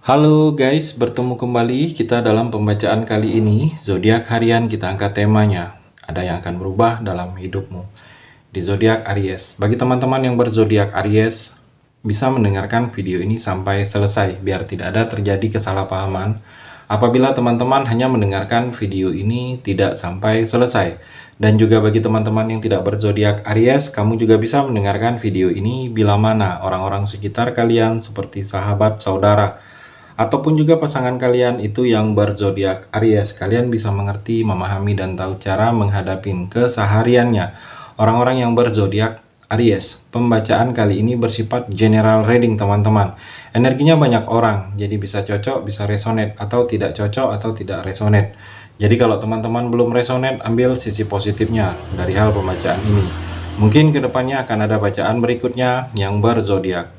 Halo guys, bertemu kembali kita dalam pembacaan kali ini. Zodiak harian kita angkat temanya. Ada yang akan berubah dalam hidupmu. Di zodiak Aries. Bagi teman-teman yang berzodiak Aries, bisa mendengarkan video ini sampai selesai biar tidak ada terjadi kesalahpahaman. Apabila teman-teman hanya mendengarkan video ini tidak sampai selesai. Dan juga bagi teman-teman yang tidak berzodiak Aries, kamu juga bisa mendengarkan video ini bila mana orang-orang sekitar kalian seperti sahabat, saudara, ataupun juga pasangan kalian itu yang berzodiak Aries, kalian bisa mengerti, memahami, dan tahu cara menghadapi kesehariannya. Orang-orang yang berzodiak Aries, pembacaan kali ini bersifat general reading teman-teman. Energinya banyak orang, jadi bisa cocok, bisa resonate, atau tidak cocok, atau tidak resonate. Jadi kalau teman-teman belum resonate, ambil sisi positifnya dari hal pembacaan ini. Mungkin kedepannya akan ada bacaan berikutnya yang berzodiak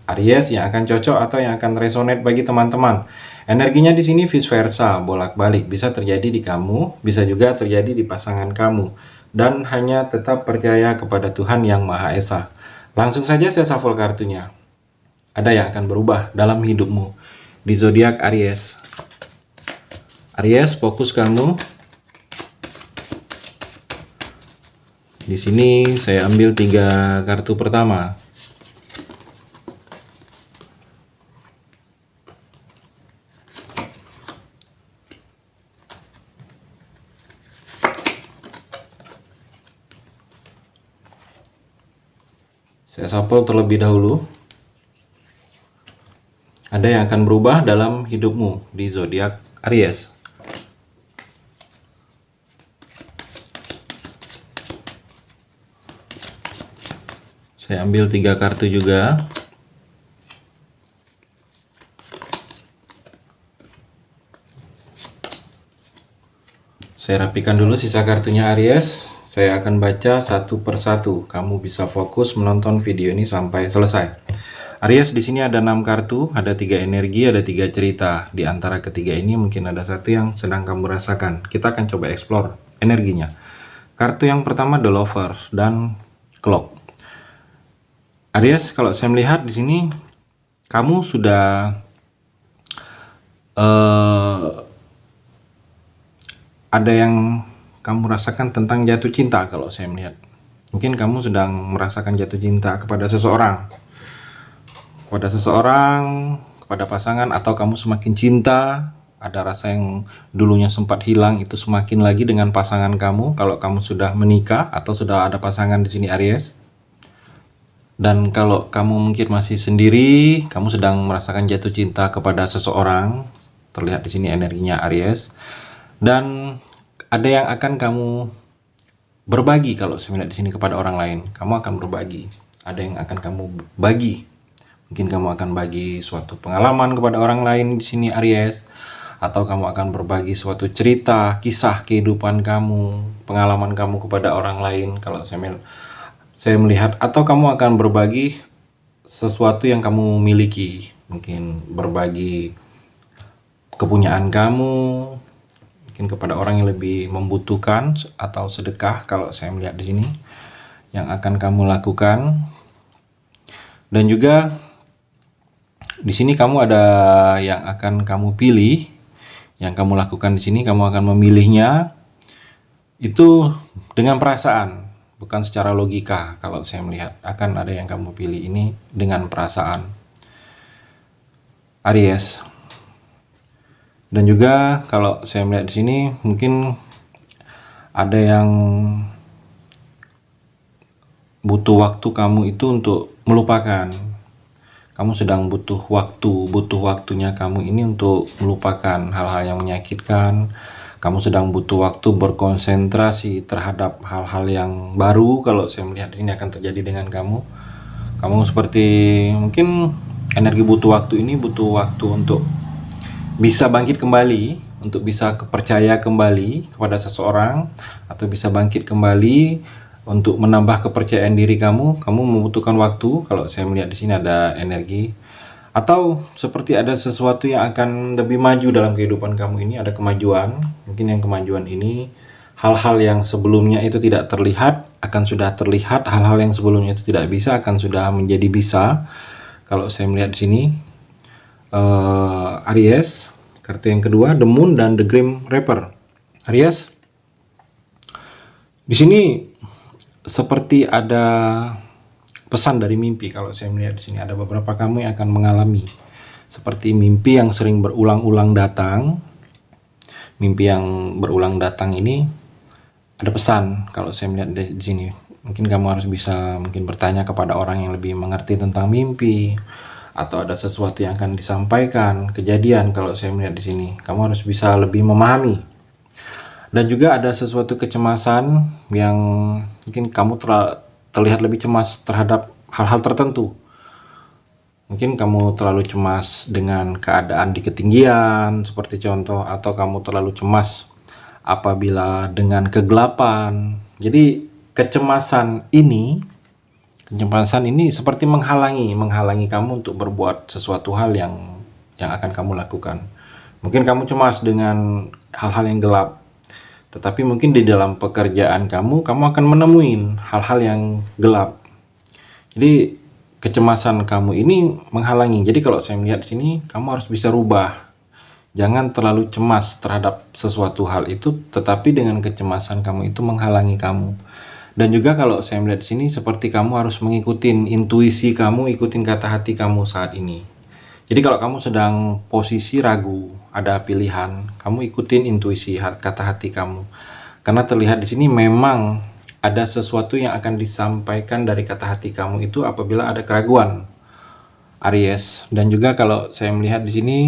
Aries yang akan cocok atau yang akan resonate bagi teman-teman. Energinya di sini vice versa, bolak-balik, bisa terjadi di kamu, bisa juga terjadi di pasangan kamu. Dan hanya tetap percaya kepada Tuhan Yang Maha Esa. Langsung saja saya shuffle kartunya. Ada yang akan berubah dalam hidupmu di zodiak Aries. Aries, fokus kamu. Di sini saya ambil 3 kartu pertama. Saya shuffle terlebih dahulu. Ada yang akan berubah dalam hidupmu di zodiak Aries. Saya ambil 3 kartu juga. Saya rapikan dulu sisa kartunya Aries. Saya akan baca satu persatu. Kamu bisa fokus menonton video ini sampai selesai. Aries, di sini ada 6 kartu, ada 3 energi, ada 3 cerita. Di antara ketiga ini mungkin ada satu yang sedang kamu rasakan. Kita akan coba explore energinya. Kartu yang pertama The Lovers dan Clock. Aries, kalau saya melihat di sini kamu sudah ada yang kamu rasakan tentang jatuh cinta. Kalau saya melihat mungkin kamu sedang merasakan jatuh cinta kepada seseorang, kepada pasangan, atau kamu semakin cinta, ada rasa yang dulunya sempat hilang itu semakin lagi dengan pasangan kamu. Kalau kamu sudah menikah atau sudah ada pasangan di sini Aries. Dan kalau kamu mungkin masih sendiri, kamu sedang merasakan jatuh cinta kepada seseorang. Terlihat di sini energinya Aries. Dan ada yang akan kamu berbagi. Kalau saya melihat di sini kepada orang lain, kamu akan berbagi. Ada yang akan kamu bagi. Mungkin kamu akan bagi suatu pengalaman kepada orang lain di sini Aries, atau kamu akan berbagi suatu cerita, kisah kehidupan kamu, pengalaman kamu kepada orang lain. Kalau saya melihat, atau kamu akan berbagi sesuatu yang kamu miliki, mungkin berbagi kepunyaan kamu, mungkin kepada orang yang lebih membutuhkan, atau sedekah. Kalau saya melihat di sini yang akan kamu lakukan. Dan juga di sini kamu ada yang akan kamu pilih, yang kamu lakukan di sini, kamu akan memilihnya itu dengan perasaan, bukan secara logika. Kalau saya melihat akan ada yang kamu pilih ini dengan perasaan Aries. Dan juga kalau saya melihat di sini mungkin ada yang butuh waktu kamu itu untuk melupakan. Kamu sedang butuh waktunya kamu ini untuk melupakan hal-hal yang menyakitkan. Kamu sedang butuh waktu berkonsentrasi terhadap hal-hal yang baru. Kalau saya melihat ini akan terjadi dengan kamu. Kamu seperti mungkin energi butuh waktu ini butuh waktu untuk bisa bangkit kembali, untuk bisa percaya kembali kepada seseorang, atau bisa bangkit kembali untuk menambah kepercayaan diri kamu. Kamu membutuhkan waktu. Kalau saya melihat di sini ada energi, atau seperti ada sesuatu yang akan lebih maju dalam kehidupan kamu ini, ada kemajuan. Mungkin yang kemajuan ini hal-hal yang sebelumnya itu tidak terlihat akan sudah terlihat, hal-hal yang sebelumnya itu tidak bisa akan sudah menjadi bisa. Kalau saya melihat di sini Aries. Kartu yang kedua, The Moon dan The Grim Reaper. Aries, di sini seperti ada pesan dari mimpi. Kalau saya melihat di sini ada beberapa kamu yang akan mengalami seperti mimpi yang sering berulang-ulang datang. Mimpi yang berulang datang ini ada pesan. Kalau saya melihat di sini, mungkin kamu harus bisa bertanya kepada orang yang lebih mengerti tentang mimpi, atau ada sesuatu yang akan disampaikan, kejadian. Kalau saya melihat di sini, kamu harus bisa lebih memahami. Dan juga ada sesuatu kecemasan yang mungkin kamu terlihat lebih cemas terhadap hal-hal tertentu. Mungkin kamu terlalu cemas dengan keadaan di ketinggian, seperti contoh, atau kamu terlalu cemas apabila dengan kegelapan. Jadi kecemasan ini seperti menghalangi kamu untuk berbuat sesuatu hal yang akan kamu lakukan. Mungkin kamu cemas dengan hal-hal yang gelap, tetapi mungkin di dalam pekerjaan kamu akan menemui hal-hal yang gelap. Jadi kecemasan kamu ini menghalangi. Jadi kalau saya melihat di sini, kamu harus bisa rubah. Jangan terlalu cemas terhadap sesuatu hal itu, tetapi dengan kecemasan kamu itu menghalangi kamu. Dan juga kalau saya melihat di sini, seperti kamu harus mengikuti intuisi kamu, ikutin kata hati kamu saat ini. Jadi kalau kamu sedang posisi ragu, ada pilihan, kamu ikutin intuisi kata hati kamu. Karena terlihat di sini memang ada sesuatu yang akan disampaikan dari kata hati kamu itu apabila ada keraguan, Aries. Dan juga kalau saya melihat di sini,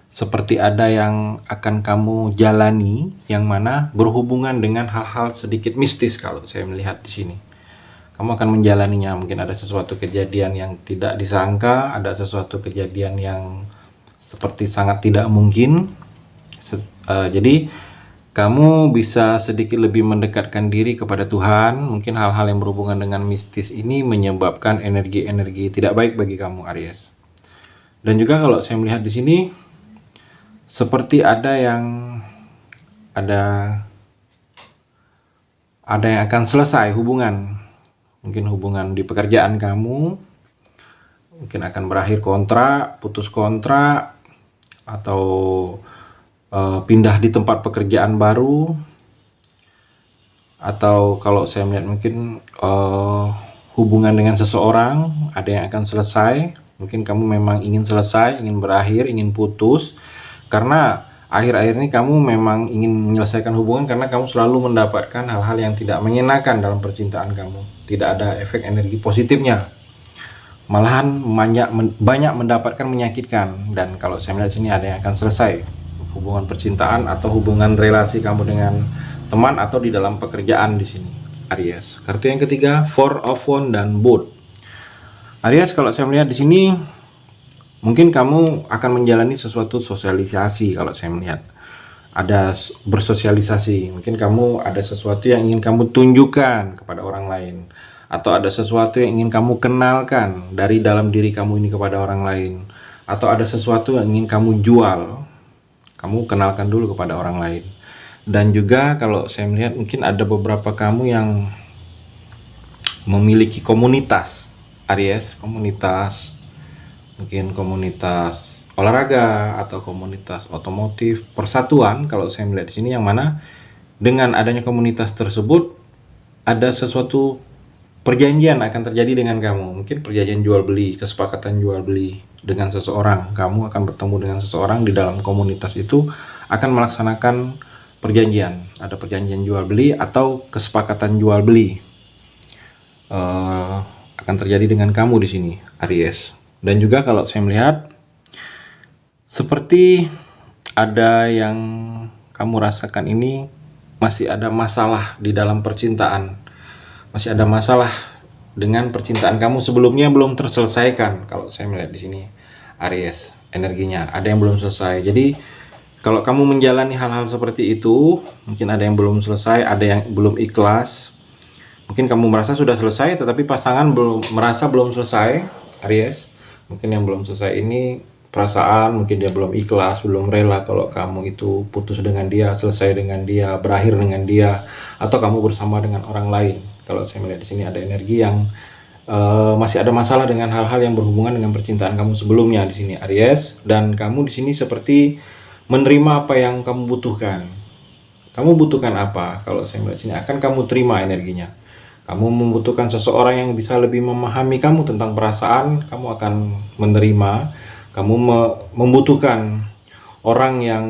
seperti ada yang akan kamu jalani yang mana berhubungan dengan hal-hal sedikit mistis. Kalau saya melihat di sini, kamu akan menjalaninya. Mungkin ada sesuatu kejadian yang tidak disangka, ada sesuatu kejadian yang seperti sangat tidak mungkin. Jadi kamu bisa sedikit lebih mendekatkan diri kepada Tuhan. Mungkin hal-hal yang berhubungan dengan mistis ini menyebabkan energi-energi tidak baik bagi kamu, Aries. Dan juga kalau saya melihat di sini, seperti ada yang akan selesai hubungan. Mungkin hubungan di pekerjaan kamu, mungkin akan berakhir kontrak, putus kontrak, atau pindah di tempat pekerjaan baru. Atau kalau saya melihat mungkin hubungan dengan seseorang, ada yang akan selesai. Mungkin kamu memang ingin selesai, ingin berakhir, ingin putus. Karena akhir-akhir ini kamu memang ingin menyelesaikan hubungan karena kamu selalu mendapatkan hal-hal yang tidak menyenangkan dalam percintaan kamu. Tidak ada efek energi positifnya. Malahan banyak mendapatkan menyakitkan. Dan kalau saya melihat sini, ada yang akan selesai hubungan percintaan atau hubungan relasi kamu dengan teman atau di dalam pekerjaan di sini, Aries. Kartu yang ketiga, Four of Wands dan Boat. Aries, kalau saya melihat di sini, mungkin kamu akan menjalani sesuatu sosialisasi. Kalau saya melihat ada bersosialisasi, mungkin kamu ada sesuatu yang ingin kamu tunjukkan kepada orang lain, atau ada sesuatu yang ingin kamu kenalkan dari dalam diri kamu ini kepada orang lain, atau ada sesuatu yang ingin kamu jual, kamu kenalkan dulu kepada orang lain. Dan juga kalau saya melihat mungkin ada beberapa kamu yang memiliki komunitas, Aries, mungkin komunitas olahraga atau komunitas otomotif, persatuan. Kalau saya melihat di sini, yang mana dengan adanya komunitas tersebut ada sesuatu perjanjian akan terjadi dengan kamu. Mungkin perjanjian jual beli, kesepakatan jual beli dengan seseorang. Kamu akan bertemu dengan seseorang di dalam komunitas itu, akan melaksanakan perjanjian. Ada perjanjian jual beli atau kesepakatan jual beli akan terjadi dengan kamu di sini, Aries. Dan juga kalau saya melihat seperti ada yang kamu rasakan ini, masih ada masalah di dalam percintaan. Masih ada masalah dengan percintaan kamu sebelumnya belum terselesaikan. Kalau saya melihat di sini, Aries, energinya ada yang belum selesai. Jadi kalau kamu menjalani hal-hal seperti itu, mungkin ada yang belum selesai, ada yang belum ikhlas. Mungkin kamu merasa sudah selesai, tetapi pasangan merasa belum selesai, Aries. Mungkin yang belum selesai ini perasaan, mungkin dia belum ikhlas, belum rela kalau kamu itu putus dengan dia, selesai dengan dia, berakhir dengan dia, atau kamu bersama dengan orang lain. Kalau saya melihat di sini ada energi yang masih ada masalah dengan hal-hal yang berhubungan dengan percintaan kamu sebelumnya di sini Aries, dan kamu di sini seperti menerima apa yang kamu butuhkan. Kamu butuhkan apa? Kalau saya melihat sini akan kamu terima energinya. Kamu membutuhkan seseorang yang bisa lebih memahami kamu tentang perasaan, kamu akan menerima. Kamu membutuhkan orang yang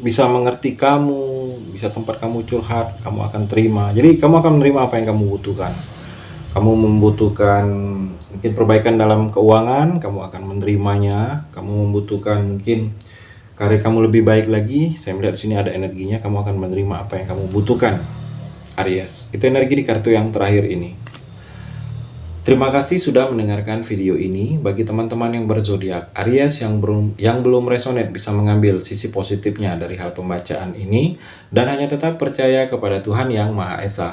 bisa mengerti kamu, bisa tempat kamu curhat, kamu akan terima. Jadi kamu akan menerima apa yang kamu butuhkan. Kamu membutuhkan mungkin perbaikan dalam keuangan, kamu akan menerimanya. Kamu membutuhkan mungkin karir kamu lebih baik lagi, saya melihat di sini ada energinya, kamu akan menerima apa yang kamu butuhkan, Aries. Itu energi di kartu yang terakhir ini. Terima kasih sudah mendengarkan video ini. Bagi teman-teman yang berzodiak Aries yang belum resonate bisa mengambil sisi positifnya dari hal pembacaan ini dan hanya tetap percaya kepada Tuhan Yang Maha Esa.